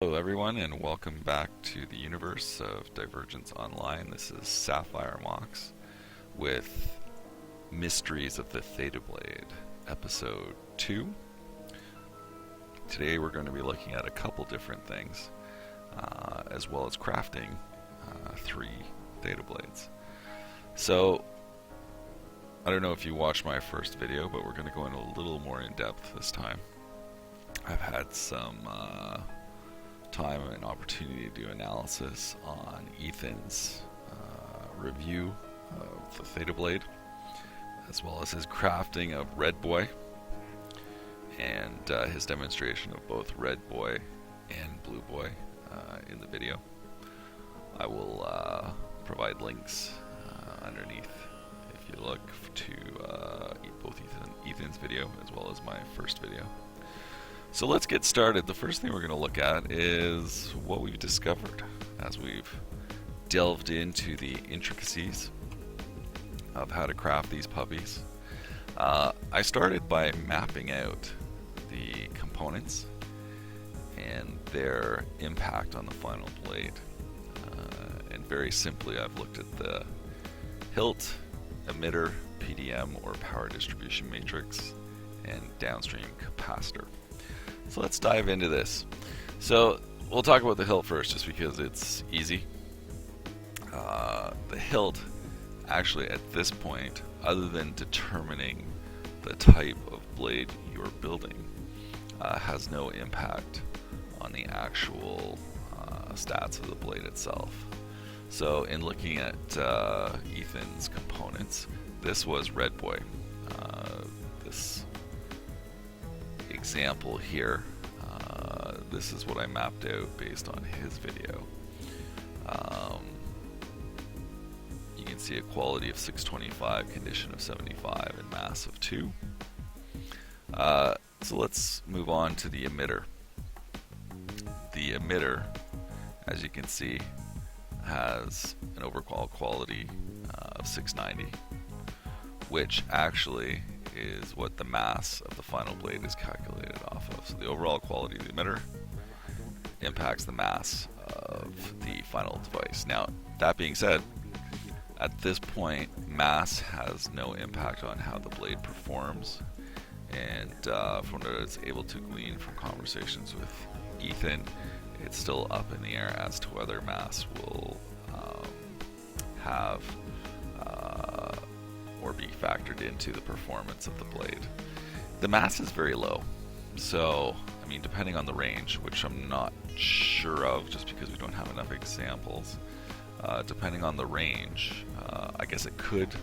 Hello everyone and welcome back to the universe of Divergence Online. This is Saphire Mox with Mysteries of the Theta Blade, Episode 2. Today we're going to be looking at a couple different things, as well as crafting 3 Theta Blades. So, I don't know if you watched my first video, but we're going to go in a little more in depth this time. I've had some time and opportunity to do analysis on Ethan's review of the Theta Blade, as well as his crafting of Red Boy and his demonstration of both Red Boy and Blue Boy in the video. I will provide links underneath if you look to both Ethan's video as well as my first video. So let's get started. The first thing we're going to look at is what we've discovered as we've delved into the intricacies of how to craft these puppies. I started by mapping out the components and their impact on the final blade. And very simply, I've looked at the Hilt, Emitter, PDM or power distribution matrix, and downstream capacitor. So let's dive into this. So we'll talk about the hilt first just because it's easy. The hilt actually at this point, other than determining the type of blade you're building, has no impact on the actual stats of the blade itself. So in looking at Ethan's components, this was Red Boy. This example here, this is what I mapped out based on his video. You can see a quality of 625, condition of 75, and mass of 2. So let's move on to the emitter. The emitter, as you can see, has an overall quality of 690, which actually is what the mass of the final blade is calculated off of. So the overall quality of the emitter impacts the mass of the final device. Now, that being said, at this point, mass has no impact on how the blade performs. And from what I was able to glean from conversations with Ethan, it's still up in the air as to whether mass will have or be factored into the performance of the blade. The mass is very low, so I mean, depending on the range, which I'm not sure of just because we don't have enough examples, depending on the range, I guess it could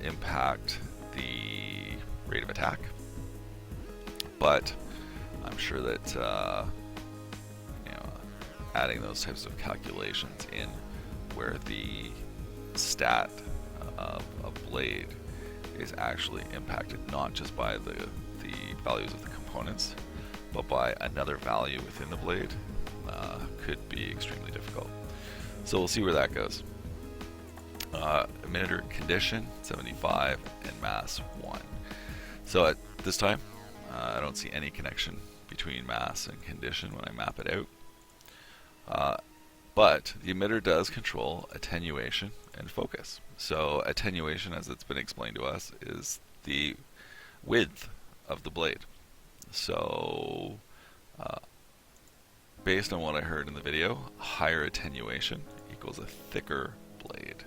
impact the rate of attack, but I'm sure that adding those types of calculations in where the stat of a blade is actually impacted not just by the values of the components, but by another value within the blade, could be extremely difficult. So we'll see where that goes. Emitter condition 75 and mass 1. So at this time, I don't see any connection between mass and condition when I map it out. But the emitter does control attenuation and focus. So attenuation, as it's been explained to us, is the width of the blade. So based on what I heard in the video, higher attenuation equals a thicker blade.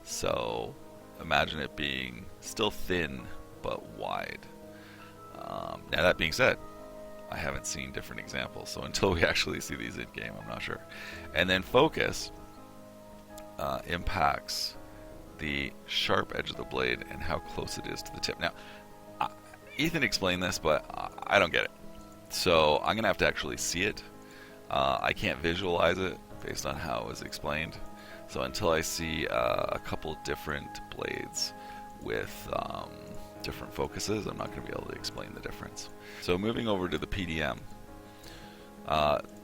So imagine it being still thin but wide. Now that being said, I haven't seen different examples, so until we actually see these in-game, I'm not sure. And then focus impacts the sharp edge of the blade and how close it is to the tip. Now, Ethan explained this, but I don't get it. So I'm going to have to actually see it. I can't visualize it based on how it was explained. So until I see a couple different blades with different focuses, I'm not going to be able to explain the difference. So moving over to the PDM,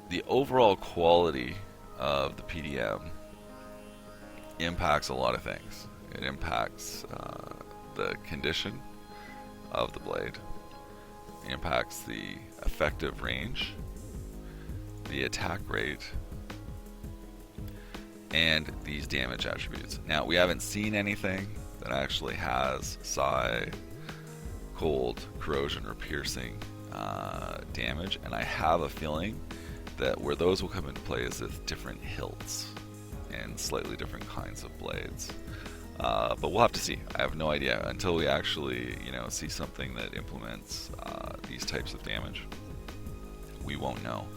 the overall quality of the PDM impacts a lot of things. It impacts the condition of the blade, it impacts the effective range, the attack rate, and these damage attributes. Now, we haven't seen anything that actually has psi, cold, corrosion, or piercing damage, and I have a feeling that where those will come into play is with different hilts and slightly different kinds of blades. But we'll have to see. I have no idea until we actually, see something that implements these types of damage. We won't know.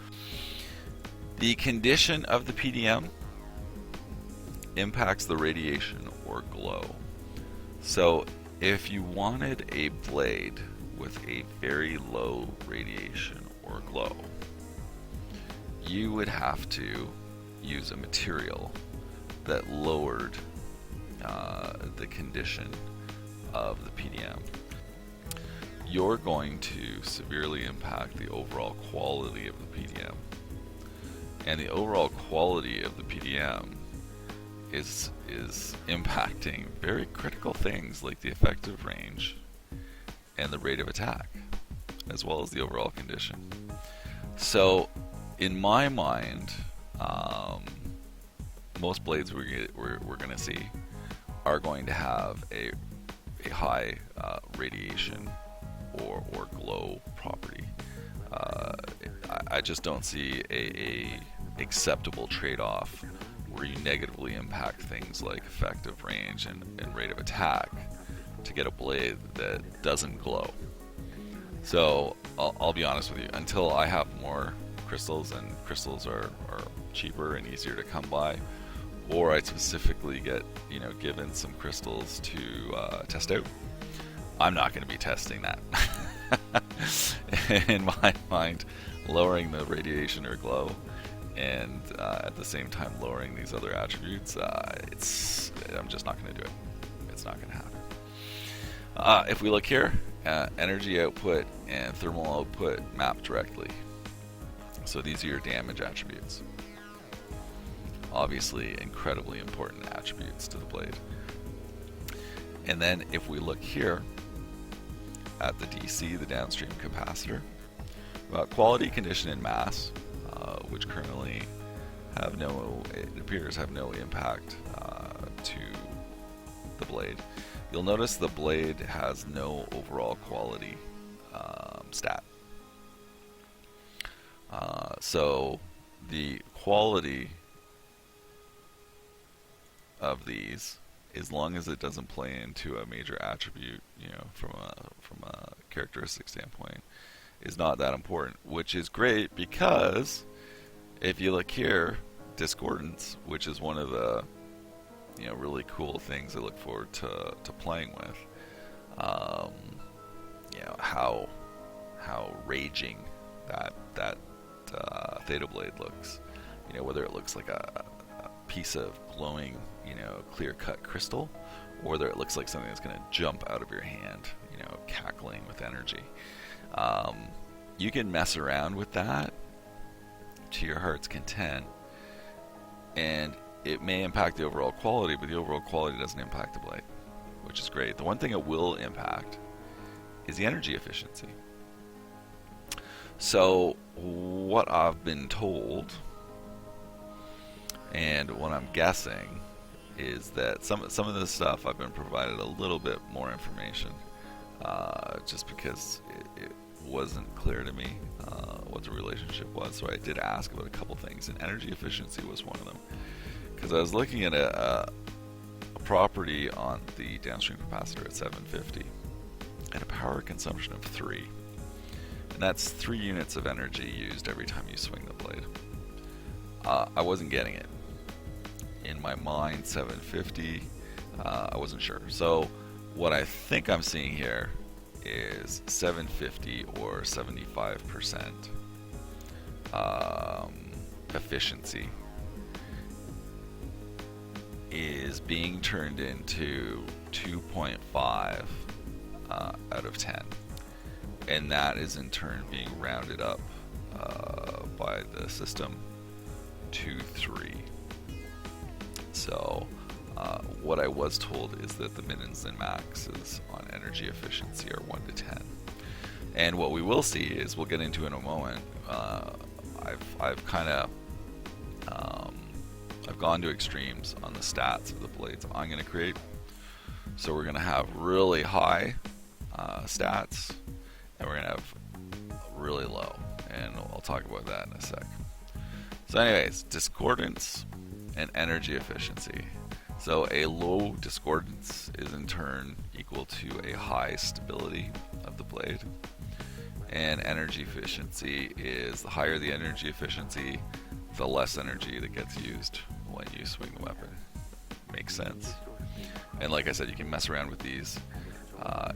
The condition of the PDM impacts the radiation or glow. So if you wanted a blade with a very low radiation or glow, you would have to use a material that lowered the condition of the PDM. You're going to severely impact the overall quality of the PDM. And the overall quality of the PDM is impacting very critical things like the effective range and the rate of attack, as well as the overall condition. So, in my mind, most blades we're going to see are going to have a high radiation or glow property. I just don't see a acceptable trade-off where you negatively impact things like effective range and rate of attack to get a blade that doesn't glow. So I'll be honest with you, until I have more crystals, and crystals are cheaper and easier to come by, or I specifically get given some crystals to test out, I'm not going to be testing that. In my mind, lowering the radiation or glow and at the same time lowering these other attributes, I'm just not going to do it. It's not going to happen. If we look here, energy output and thermal output map directly. So these are your damage attributes. Obviously incredibly important attributes to the blade. And then if we look here at the DC, the downstream capacitor, quality, condition, and mass, which currently it appears have no impact to the blade. You'll notice the blade has no overall quality stat. So the quality of these, as long as it doesn't play into a major attribute, from a characteristic standpoint, is not that important, which is great because if you look here, discordance, which is one of the really cool things I look forward to playing with, how raging that Theta Blade looks, whether it looks like a piece of glowing, clear-cut crystal, or whether it looks like something that's going to jump out of your hand, cackling with energy. You can mess around with that to your heart's content, and it may impact the overall quality, but the overall quality doesn't impact the blade, which is great. The one thing it will impact is the energy efficiency. So what I've been told, and what I'm guessing, is that some of this stuff I've been provided a little bit more information, just because it wasn't clear to me what the relationship was. So I did ask about a couple things, and energy efficiency was one of them, because I was looking at a property on the downstream capacitor at 750 and a power consumption of 3, and that's 3 units of energy used every time you swing the blade. I wasn't getting it. In my mind, 750, I wasn't sure. So what I think I'm seeing here is 750 or 75% efficiency is being turned into 2.5 out of 10, and that is in turn being rounded up by the system to 3. So what I was told is that the mins and maxes on energy efficiency are 1 to 10. And what we will see is, we'll get into in a moment, I've kind of I've gone to extremes on the stats of the blades I'm going to create. So we're going to have really high stats, and we're going to have really low, and I'll talk about that in a sec. So anyways, discordance and energy efficiency. So a low discordance is in turn equal to a high stability of the blade, and energy efficiency is the higher the energy efficiency, the less energy that gets used when you swing the weapon. Makes sense. And like I said, you can mess around with these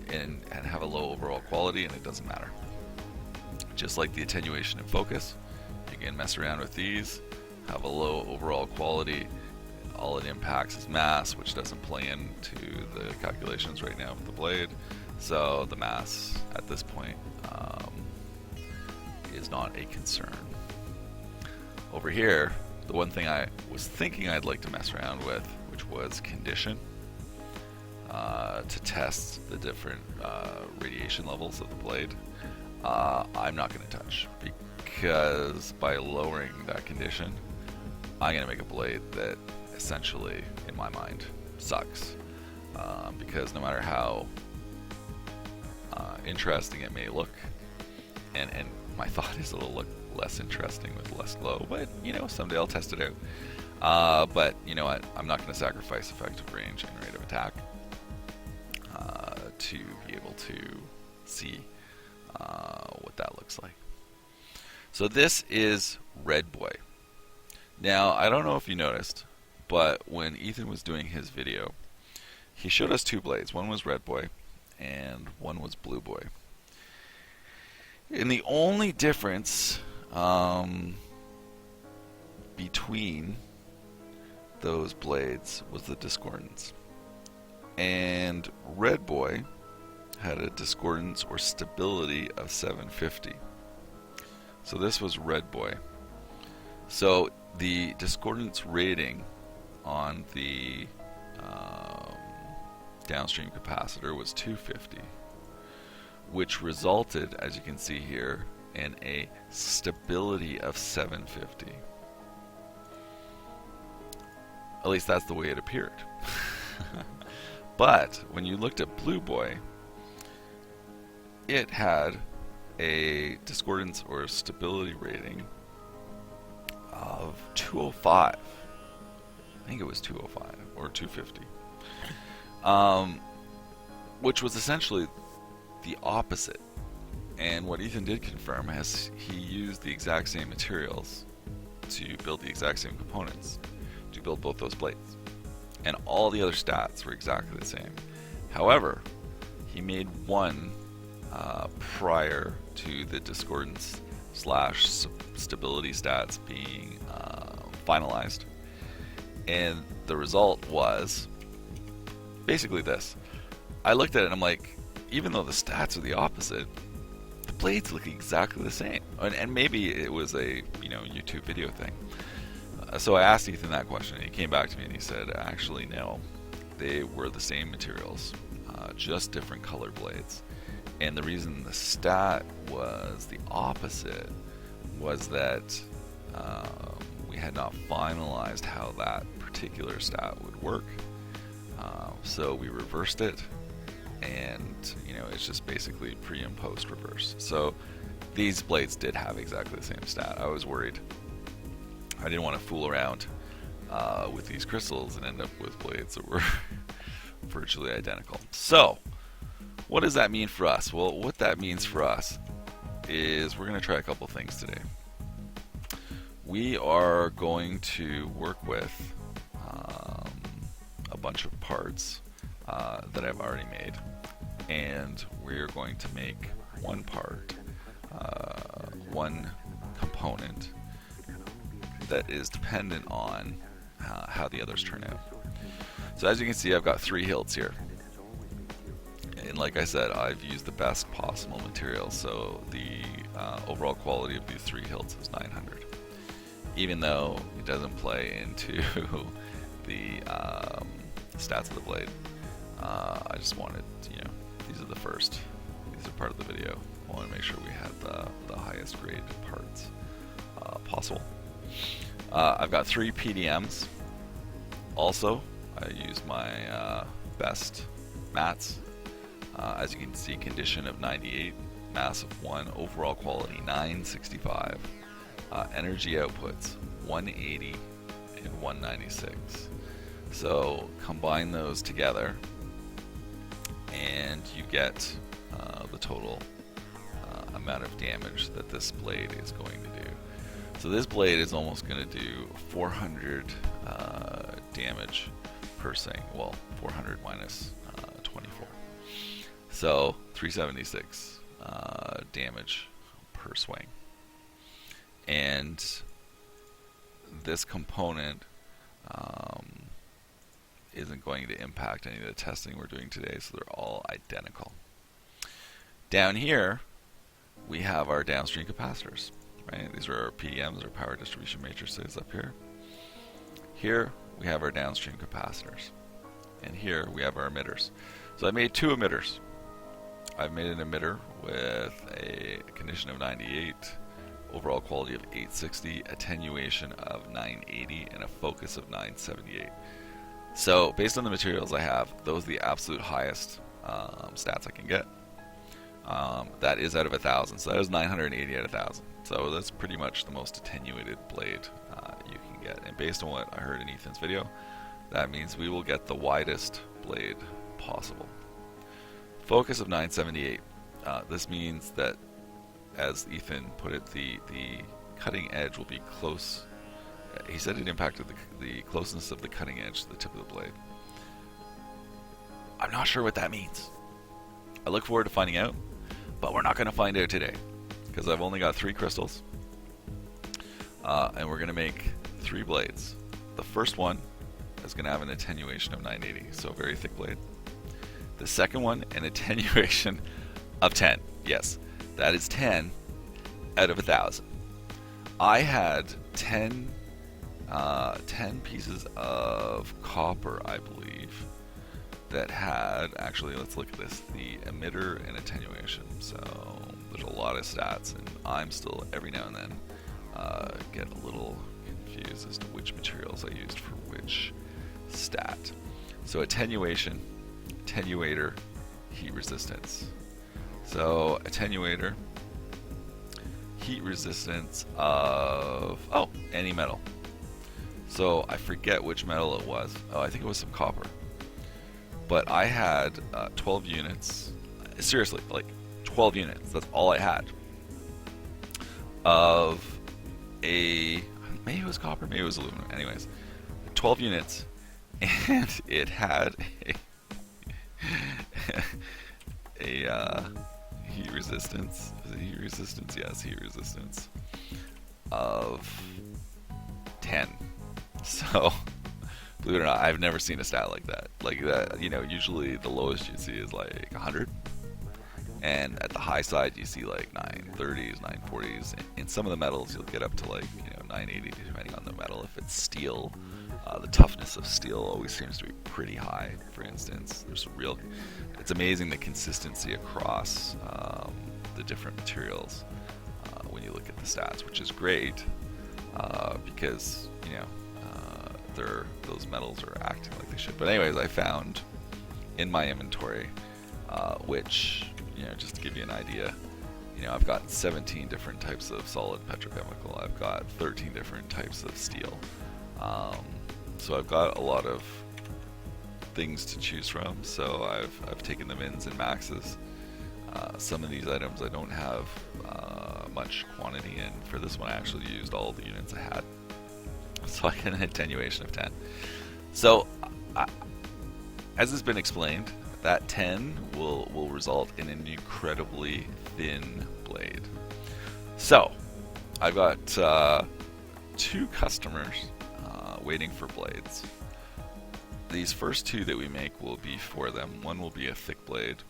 and have a low overall quality, and it doesn't matter. Just like the attenuation and focus, you can mess around with these, have a low overall quality. All it impacts is mass, which doesn't play into the calculations right now with the blade. So the mass at this point is not a concern. Over here, the one thing I was thinking I'd like to mess around with, which was condition, to test the different radiation levels of the blade. I'm not going to touch, because by lowering that condition, I'm going to make a blade that essentially, in my mind, sucks. Because no matter how interesting it may look, and my thought is it'll look less interesting with less glow, but you know, someday I'll test it out. But you know what, I'm not going to sacrifice effective range and rate of attack to be able to see what that looks like. So this is Red Boy. Now, I don't know if you noticed, but when Ethan was doing his video, he showed us two blades. One was Red Boy, and one was Blue Boy. And the only difference between those blades was the discordance. And Red Boy had a discordance or stability of 750. So this was Red Boy. So the discordance rating on the downstream capacitor was 250, which resulted, as you can see here, in a stability of 750. At least that's the way it appeared. But when you looked at Blue Boy, it had a discordance or stability rating of 205. I think it was 205 or 250, which was essentially the opposite. And what Ethan did confirm is he used the exact same materials to build the exact same components to build both those blades, and all the other stats were exactly the same. However, he made one prior to the discordance / stability stats being finalized, and the result was basically this. I looked at it and I'm like, even though the stats are the opposite, the blades look exactly the same. And maybe it was a YouTube video thing. So I asked Ethan that question, and he came back to me and he said, actually no, they were the same materials, just different color blades. And the reason the stat was the opposite was that we had not finalized how that particular stat would work. So we reversed it, and it's just basically pre and post reverse. So these blades did have exactly the same stat. I was worried. I didn't want to fool around with these crystals and end up with blades that were virtually identical. So what does that mean for us? Well, what that means for us is we're going to try a couple things today. We are going to work with a bunch of parts that I've already made, and we're going to make one part, one component that is dependent on how the others turn out. So as you can see, I've got 3 hilts here. And like I said, I've used the best possible materials, so the overall quality of these 3 hilts is 900. Even though it doesn't play into the stats of the blade, I just wanted, these are the first. These are part of the video. I want to make sure we had the highest grade parts possible. I've got 3 PDMs. Also, I use my best mats. As you can see, condition of 98, mass of 1, overall quality 965, energy outputs 180 and 196. So combine those together and you get the total amount of damage that this blade is going to do. So this blade is almost going to do 400 damage per swing. Well, 400 minus 24. So 376 damage per swing. And this component isn't going to impact any of the testing we're doing today, so they're all identical. Down here, we have our downstream capacitors. Right? These are our PDMs, our power distribution matrices up here. Here, we have our downstream capacitors. And here, we have our emitters. So I made 2 emitters. I've made an emitter with a condition of 98, overall quality of 860, attenuation of 980, and a focus of 978. So, based on the materials I have, those are the absolute highest stats I can get. That is out of 1,000, so that is 980 out of 1,000. So that's pretty much the most attenuated blade you can get. And based on what I heard in Ethan's video, that means we will get the widest blade possible. Focus of 978. This means that, as Ethan put it, the cutting edge will be close. He said it impacted the closeness of the cutting edge to the tip of the blade. I'm not sure what that means. I look forward to finding out, but we're not going to find out today because I've only got 3 crystals, and we're going to make 3 blades. The first one is going to have an attenuation of 980, so a very thick blade. The second one, an attenuation of 10. Yes, that is 10 out of 1,000. I had 10 pieces of copper, I believe, that had, actually, let's look at this, the emitter and attenuation. So there's a lot of stats, and I'm still, every now and then, get a little confused as to which materials I used for which stat. So attenuation, attenuator, heat resistance. So attenuator, heat resistance of, any metal. So I forget which metal it was. Oh, I think it was some copper. But I had 12 units. Seriously, like 12 units. That's all I had. Of maybe it was copper, maybe it was aluminum. Anyways, 12 units. And it had a heat resistance. Is it heat resistance? Yes, heat resistance of 10. So, believe it or not, I've never seen a stat like that. Like that, usually the lowest you see is like 100. And at the high side, you see like 930s, 940s. In some of the metals, you'll get up to like 980, depending on the metal. If it's steel, the toughness of steel always seems to be pretty high. For instance, it's amazing the consistency across the different materials when you look at the stats, which is great because those metals are acting like they should. But anyways, I found in my inventory, which just to give you an idea, I've got 17 different types of solid petrochemical. I've got 13 different types of steel. So I've got a lot of things to choose from. So I've taken the mins and maxes. Some of these items I don't have much quantity in. For this one, I actually used all the units I had. So I get an attenuation of 10. So, as has been explained, that 10 will result in an incredibly thin blade. So, I've got 2 customers waiting for blades. These first 2 that we make will be for them. One will be a thick blade.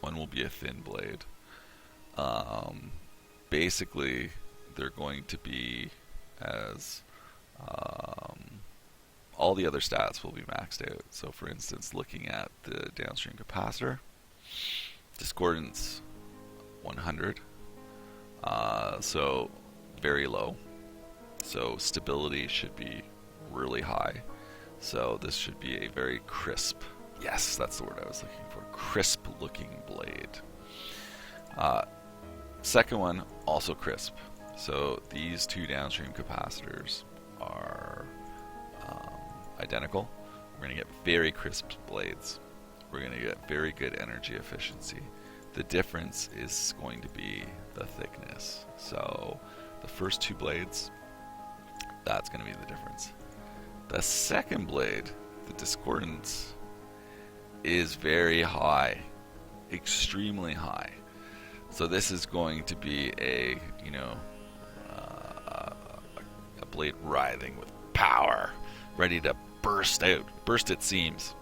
One will be a thin blade. Basically, they're going to be as all the other stats will be maxed out. So for instance, looking at the downstream capacitor, discordance 100. So very low. So stability should be really high. So this should be a very crisp, yes, that's the word I was looking for, crisp looking blade. Second one, also crisp. So these two downstream capacitors are identical. We're going to get very crisp blades. We're going to get very good energy efficiency. The difference is going to be the thickness. So the first two blades, that's going to be the difference. The second blade, the discordance, is very high, extremely high. So this is going to be a blade writhing with power, ready to burst its seams.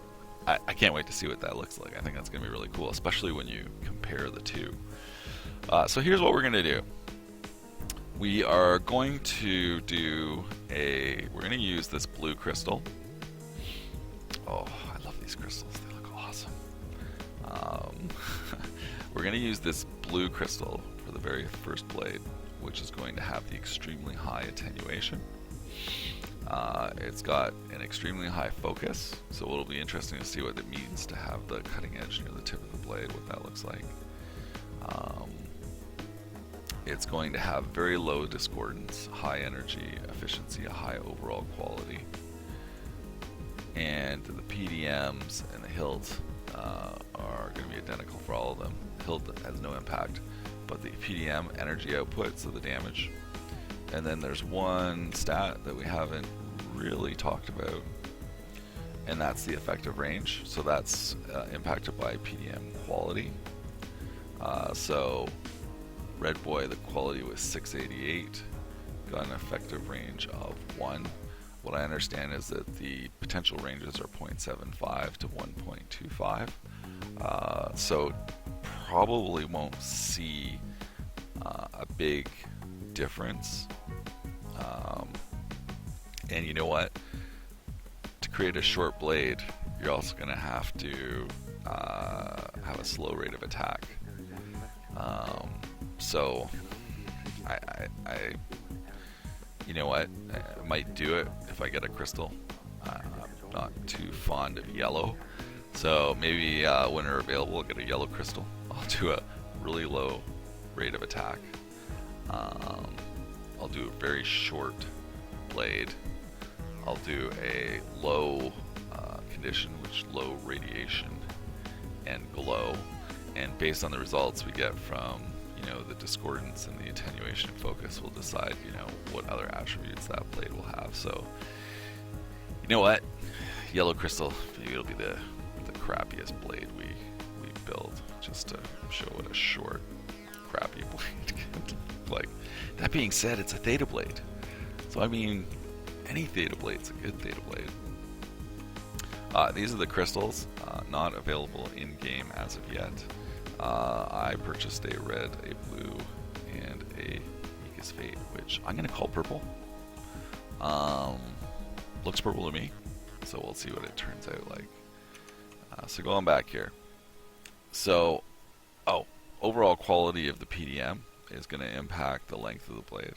I can't wait to see what that looks like. I think that's going to be really cool, especially when you compare the two. So here's what we're going to do. We are going to we're going to use this blue crystal. Oh, I love these crystals. They look awesome. We're going to use this blue crystal for the very first blade, which is going to have the extremely high attenuation. It's got an extremely high focus, so it'll be interesting to see what it means to have the cutting edge near the tip of the blade, what that looks like. It's going to have very low discordance, high energy efficiency, a high overall quality. And the PDMs and the Hilt are going to be identical for all of them. Hilt has no impact, but the PDM energy output, so the damage. And then there's one stat that we haven't really talked about, and that's the effective range. So that's impacted by PDM quality. So Red Boy, the quality was 688, got an effective range of 1. What I understand is that the potential ranges are 0.75 to 1.25. So probably won't see a big difference. And you know what? To create a short blade, you're also going to have to have a slow rate of attack. So I you know what? I might do it if I get a crystal. I'm not too fond of yellow, so maybe when they're available, I'll get a yellow crystal. I'll do a really low rate of attack. I'll do a very short blade. I'll do a low condition, which low radiation and glow. And based on the results we get from the discordance and the attenuation and focus, will decide what other attributes that blade will have. So you know what, yellow crystal, maybe it'll be the crappiest blade we build, just to show what a short crappy blade can look like. That being said, it's a Theta Blade, so I mean any Theta Blade's a good Theta Blade. These are the crystals, not available in game as of yet. I purchased a red, a blue, and a Mika's Fate, which I'm going to call purple. Looks purple to me, so we'll see what it turns out like. So going back here. So, overall quality of the PDM is going to impact the length of the blade.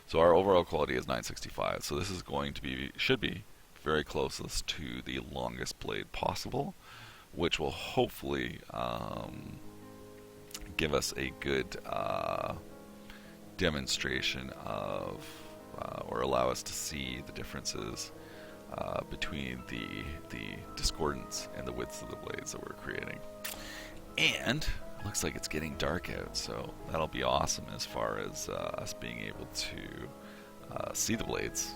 So our overall quality is 965, so this is going to be, should be, very closest to the longest blade possible, which will hopefully give us a good demonstration of, or allow us to see the differences between the discordance and the widths of the blades that we're creating. And it looks like it's getting dark out, so that'll be awesome as far as us being able to see the blades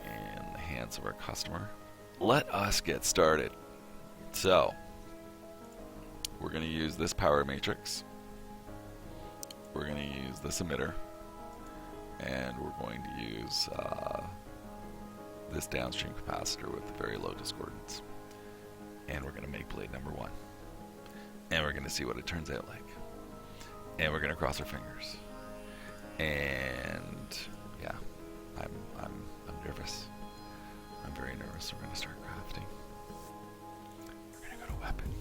in the hands of our customer. Let us get started. So we're going to use this power matrix, we're going to use this emitter, and we're going to use this downstream capacitor with very low discordance. And we're going to make blade number 1. And we're going to see what it turns out like. And we're going to cross our fingers. And yeah, I'm nervous. I'm very nervous. We're going to start crafting. We're going to go to weapon.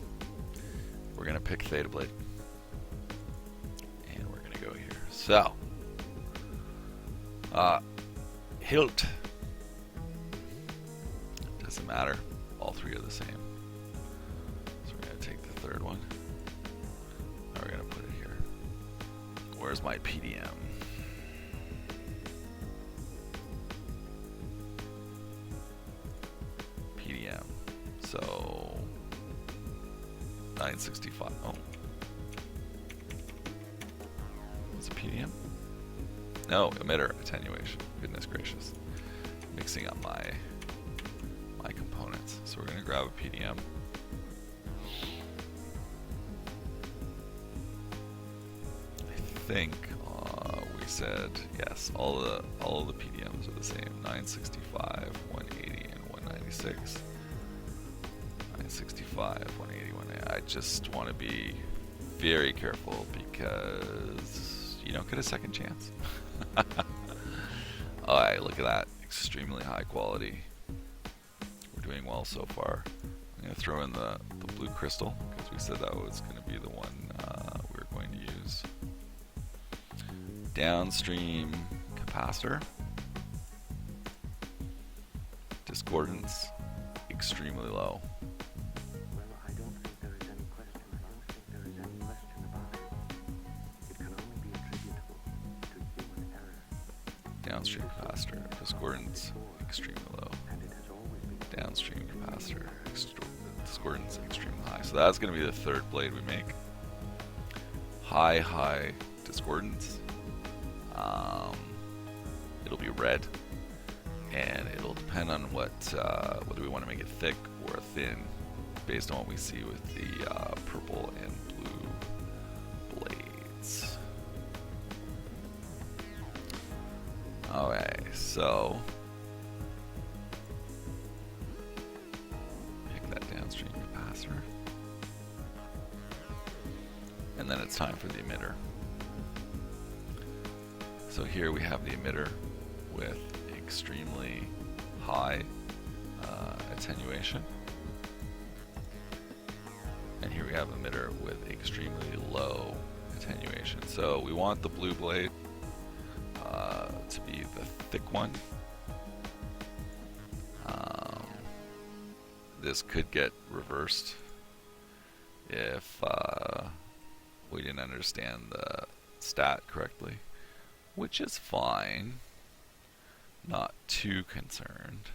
We're going to pick Theta Blade. And we're going to go here. So, Hilt. Doesn't matter. All three are the same. So we're going to take the third one. Now we're going to put it here. Where's my PDM? PDM. So 965. Oh. What's a PDM? No, emitter attenuation. Goodness gracious. Mixing up my components. So we're going to grab a PDM. I think we said yes. All of the PDMs are the same. 965, 180, and 196. 965, 180, 180. I just want to be very careful because you don't get a second chance. Alright, look at that. Extremely high quality. We're doing well so far. I'm going to throw in the blue crystal because we said that was going to be the one we were going to use. Downstream capacitor. Discordance extremely low. I don't think there is any question. I don't think there is any question about it. It can only be attributable to human error. Downstream capacitor. Discordance extremely low. And it has always been. Downstream capacitor. Discordance extremely high. So that's going to be the third blade we make. High discordance. It'll be red, and it'll depend on whether we want to make it thick or thin, based on what we see with the purple and blue blades. Alright, so pick that downstream capacitor, and then it's time for the emitter. So here we have the emitter with extremely high attenuation, and here we have emitter with extremely low attenuation. So we want the blue blade to be the thick one. This could get reversed if we didn't understand the stat correctly, which is fine. Not too concerned,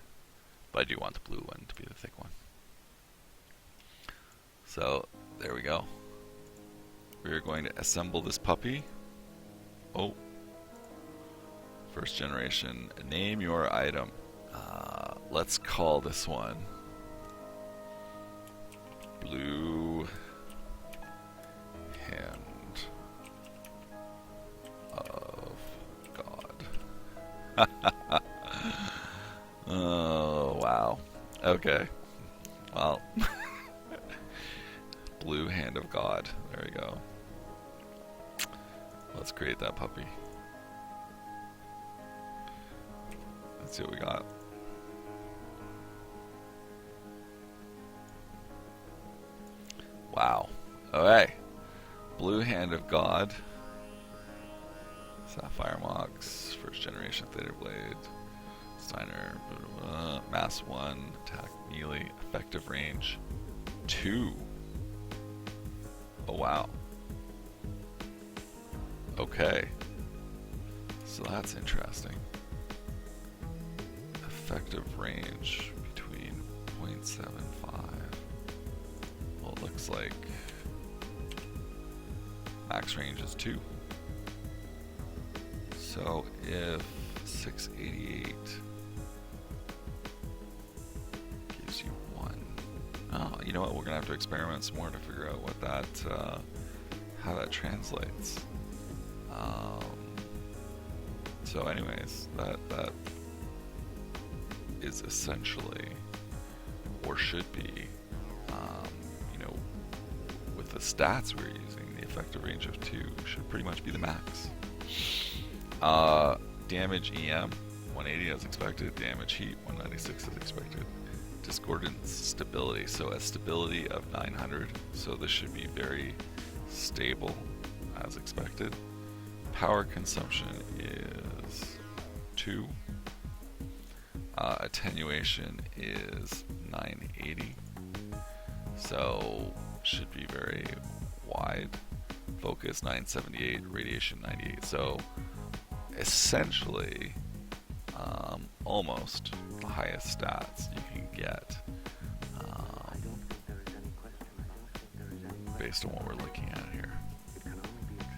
but I do want the blue one to be the thick one. So there we go. We're going to assemble this puppy. Oh, first generation. Name your item. Let's call this one Blue Hand of God. Oh, wow. Okay. Well, Blue Hand of God. There we go. Let's create that puppy. Let's see what we got. Wow. Alright. Blue Hand of God. Saphire Mox. First generation Theta Blade. Steiner. Mass 1. Attack melee. Effective range 2. Oh wow. Okay. So that's interesting. Effective range between 0.75. Well, it looks like max range is 2. So if 688 gives you 1. Oh, you know what? We're gonna have to experiment some more to figure out what that, how that translates. So anyways, that is essentially, or should be, you know, with the stats we're using, the effective range of 2 should pretty much be the max. Damage EM 180 as expected, damage heat 196 as expected. Discordance stability, so a stability of 900, so this should be very stable as expected. Power consumption is 2. Attenuation is 980, so should be very wide. Focus 978, radiation 98. So essentially, almost the highest stats you can get based on what we're looking at here.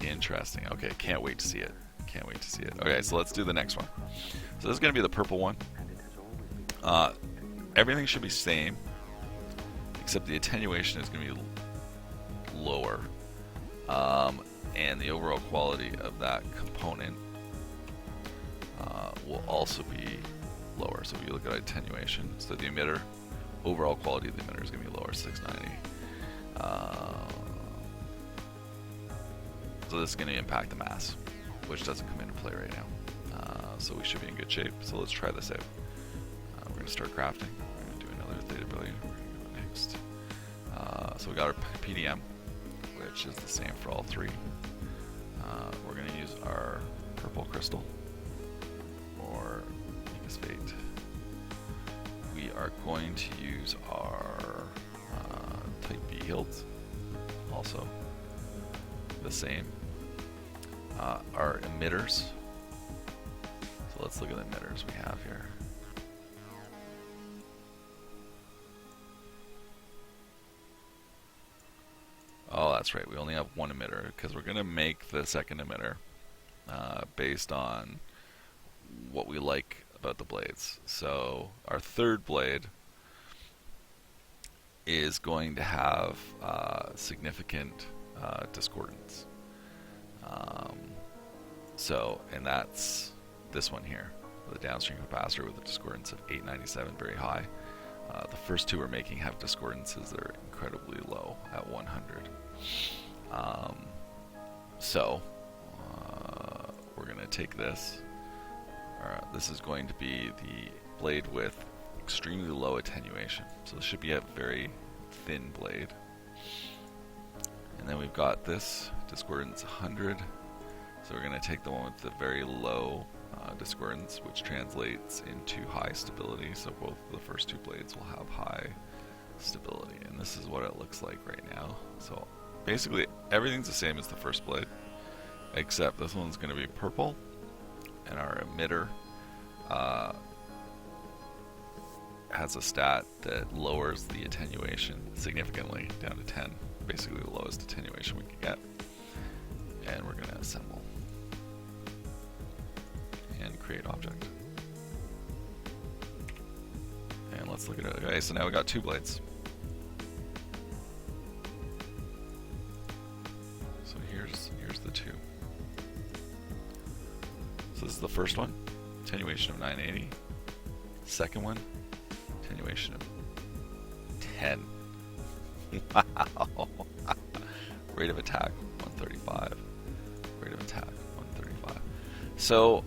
Interesting. Okay, can't wait to see it. Can't wait to see it. Okay, so let's do the next one. So this is going to be the purple one. Everything should be same, except the attenuation is going to be lower, and the overall quality of that component will also be lower. So if you look at attenuation, so the emitter, overall quality of the emitter is going to be lower, 690. So this is going to impact the mass, which doesn't come into play right now. So we should be in good shape. So let's try this out. We're going to start crafting. We're going to do another Theta Blade. We're going to go next. So we got our PDM, which is the same for all three. We're going to use our purple crystal or Fate. We are going to use our Type B Hilt, also the same. Our emitters. So let's look at the emitters we have here. Oh, that's right. We only have one emitter because we're going to make the second emitter based on what we like about the blades. So our third blade is going to have significant discordance. And that's this one here, the downstream capacitor with a discordance of 897, very high. The first two we're making have discordances that are incredibly low at 100. We're going to take this. This is going to be the blade with extremely low attenuation. So this should be a very thin blade. And then we've got this discordance 100. So we're going to take the one with the very low discordance, which translates into high stability. So both of the first two blades will have high stability. And this is what it looks like right now. So basically everything's the same as the first blade, except this one's going to be purple, and our emitter has a stat that lowers the attenuation significantly down to 10, basically the lowest attenuation we can get. And we're going to assemble and create object. And let's look at it. Okay, so now we got two blades. So here's the two. So this is the first one, attenuation of 980. Second one, attenuation of 10. Wow. Rate of attack 135. Rate of attack 135. So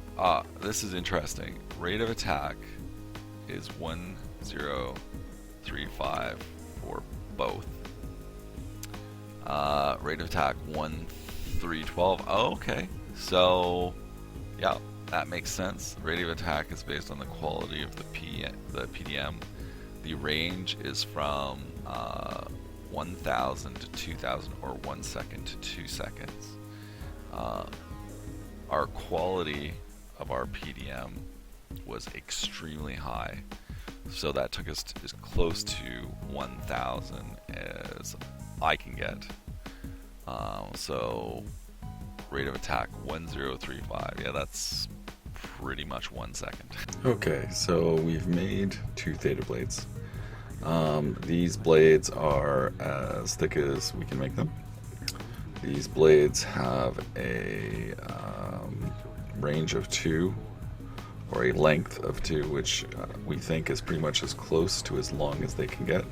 this is interesting. Rate of attack is 1035 for both. Rate of attack 1312. Oh, okay. So yeah, that makes sense. Rate of attack is based on the quality of the PDM. The range is from 1,000 to 2,000, or 1 second to 2 seconds. Our quality of our PDM was extremely high, so that took us as close to 1,000 as I can get. So rate of attack 1035. Yeah, that's pretty much 1 second. Okay, so we've made two Theta Blades. These blades are as thick as we can make them. These blades have a range of 2, or a length of 2, which we think is pretty much as close to as long as they can get.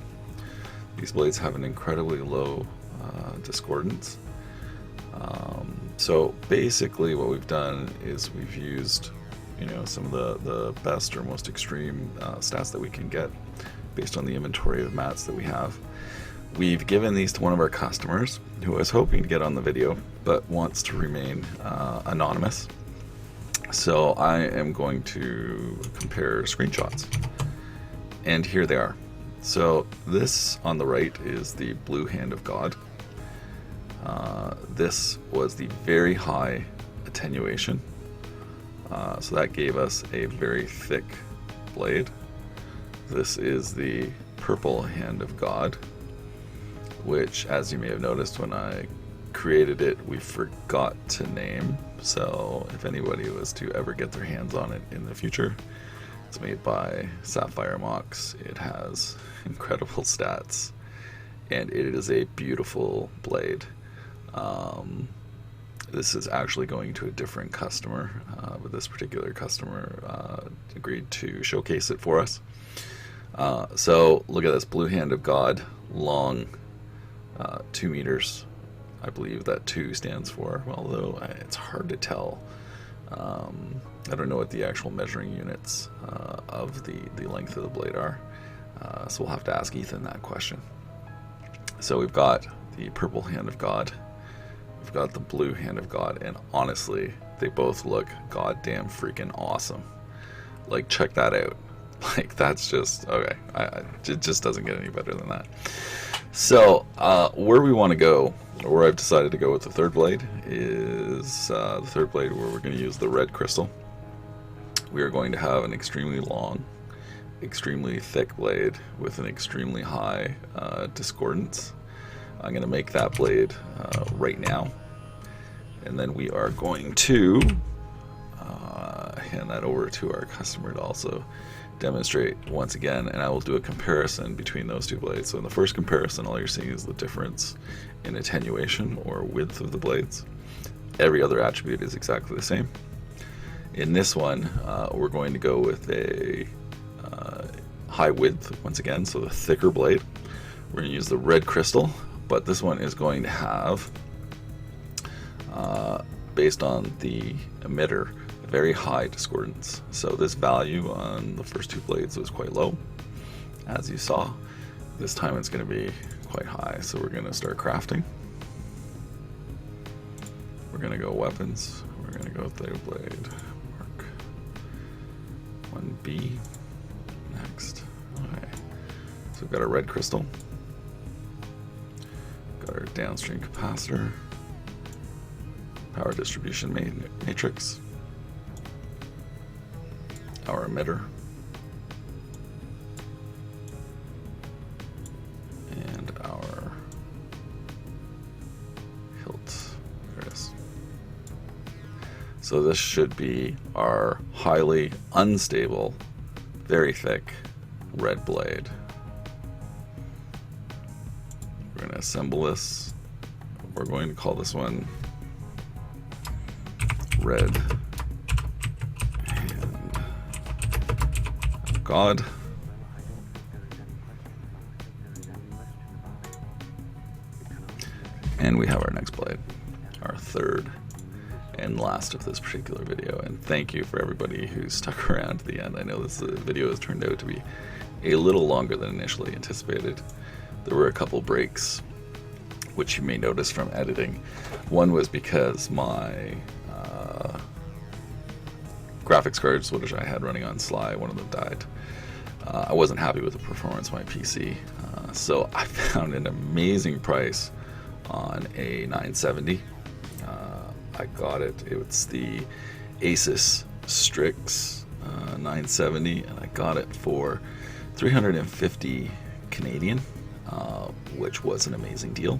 These blades have an incredibly low discordance. So basically what we've done is we've used, some of the best or most extreme stats that we can get based on the inventory of mats that we have. We've given these to one of our customers who was hoping to get on the video but wants to remain anonymous. So I am going to compare screenshots, and here they are. So this on the right is the blue hand of God. This was the very high attenuation, so that gave us a very thick blade. This is the purple hand of God, which, as you may have noticed when I created it, we forgot to name. So if anybody was to ever get their hands on it in the future, it's made by Saphire Mox. It has incredible stats, and it is a beautiful blade. This is actually going to a different customer, but this particular customer agreed to showcase it for us. So look at this blue hand of God, long, 2 meters. I believe that 2 stands for, although it's hard to tell. I don't know what the actual measuring units of the length of the blade are, so we'll have to ask Ethan that question. So we've got the purple hand of God, we've got the blue hand of God, and honestly, they both look goddamn freaking awesome. Like, check that out. Like, that's just, okay, it just doesn't get any better than that. So, where we want to go, or where I've decided to go with the third blade, is the third blade where we're going to use the red crystal. We are going to have an extremely long, extremely thick blade with an extremely high discordance. I'm going to make that blade right now, and then we are going to hand that over to our customer to also demonstrate once again, and I will do a comparison between those two blades. So in the first comparison, all you're seeing is the difference in attenuation or width of the blades. Every other attribute is exactly the same. In this one, we're going to go with a high width once again, so the thicker blade. We're going to use the red crystal, but this one is going to have, based on the emitter, very high discordance. So this value on the first 2 blades was quite low, as you saw. This time it's going to be quite high, so we're going to start crafting. We're going to go weapons. We're going to go Theta Blade Mark 1B next. Okay, so we've got our red crystal, got our downstream capacitor, power distribution matrix, our emitter, and our hilt. There it is. So this should be our highly unstable, very thick red blade. We're going to assemble this. We're going to call this one red God. And we have our next blade, our third and last of this particular video. And thank you for everybody who stuck around to the end. I know this video has turned out to be a little longer than initially anticipated. There were a couple breaks, which you may notice from editing. One was because my graphics cards, which I had running on Sly, one of them died. I wasn't happy with the performance of my PC, so I found an amazing price on a 970. I got it. It's the Asus Strix 970, and I got it for 350 Canadian, which was an amazing deal.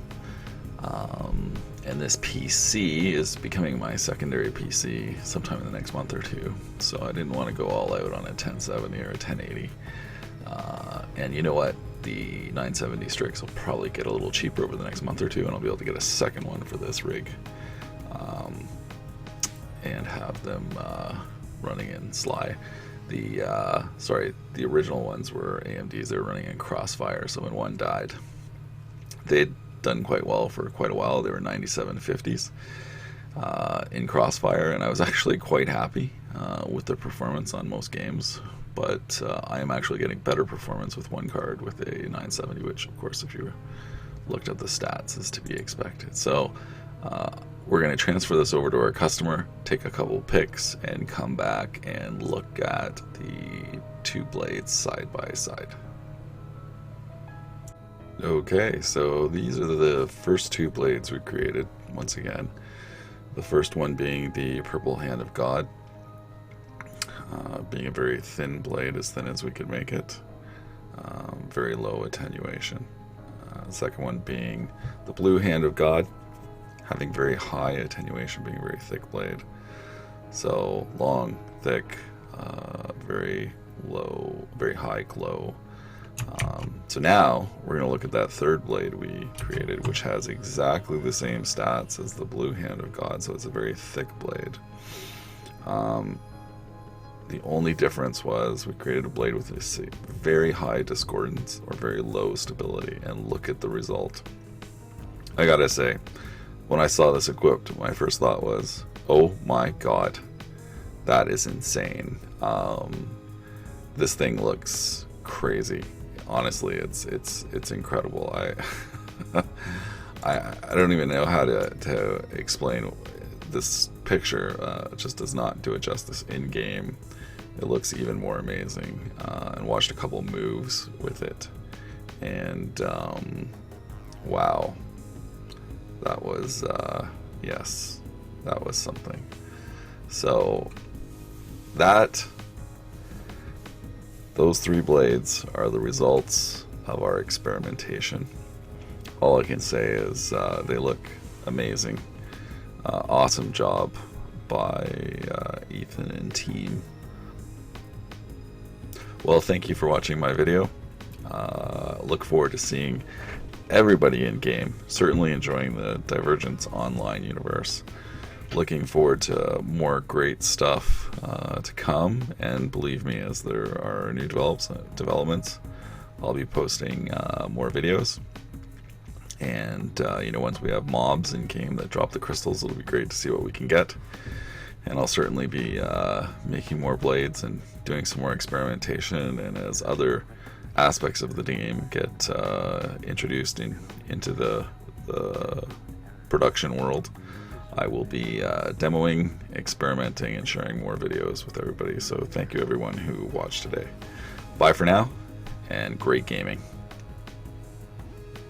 And this PC is becoming my secondary PC sometime in the next month or two, so I didn't want to go all out on a 1070 or a 1080. And you know what? The 970 Strix will probably get a little cheaper over the next month or two, and I'll be able to get a second one for this rig, and have them running in Sly. The original ones were AMDs. They were running in Crossfire, so when one died, they'd done quite well for quite a while. They were 9750s in Crossfire, and I was actually quite happy with their performance on most games. But I am actually getting better performance with one card with a 970, which, of course, if you looked at the stats, is to be expected. So we're going to transfer this over to our customer, take a couple pics, and come back and look at the two blades side by side. Okay, so these are the first two blades we created, once again. The first one being the Purple Hand of God, being a very thin blade, as thin as we could make it, very low attenuation. The second one being the Blue Hand of God, having very high attenuation, being a very thick blade. So long, thick, very low, very high glow. So now we're going to look at that third blade we created, which has exactly the same stats as the Blue Hand of God, so it's a very thick blade. The only difference was we created a blade with a very high discordance or very low stability, and look at the result. I gotta say, when I saw this equipped, my first thought was, oh my god, that is insane. This thing looks crazy. Honestly, it's incredible. I don't even know how to explain this picture. It just does not do it justice in game. It looks even more amazing. And watched a couple moves with it, and wow, that was yes, that was something. So those three blades are the results of our experimentation. All I can say is they look amazing. Awesome job by Ethan and team. Well, thank you for watching my video. Look forward to seeing everybody in game. Certainly enjoying the Divergence Online universe. Looking forward to more great stuff to come, and believe me, as there are new developments, I'll be posting more videos. And once we have mobs in game that drop the crystals, it'll be great to see what we can get. And I'll certainly be making more blades and doing some more experimentation, and as other aspects of the game get introduced into the production world, I will be demoing, experimenting, and sharing more videos with everybody. So thank you everyone who watched today. Bye for now, and great gaming.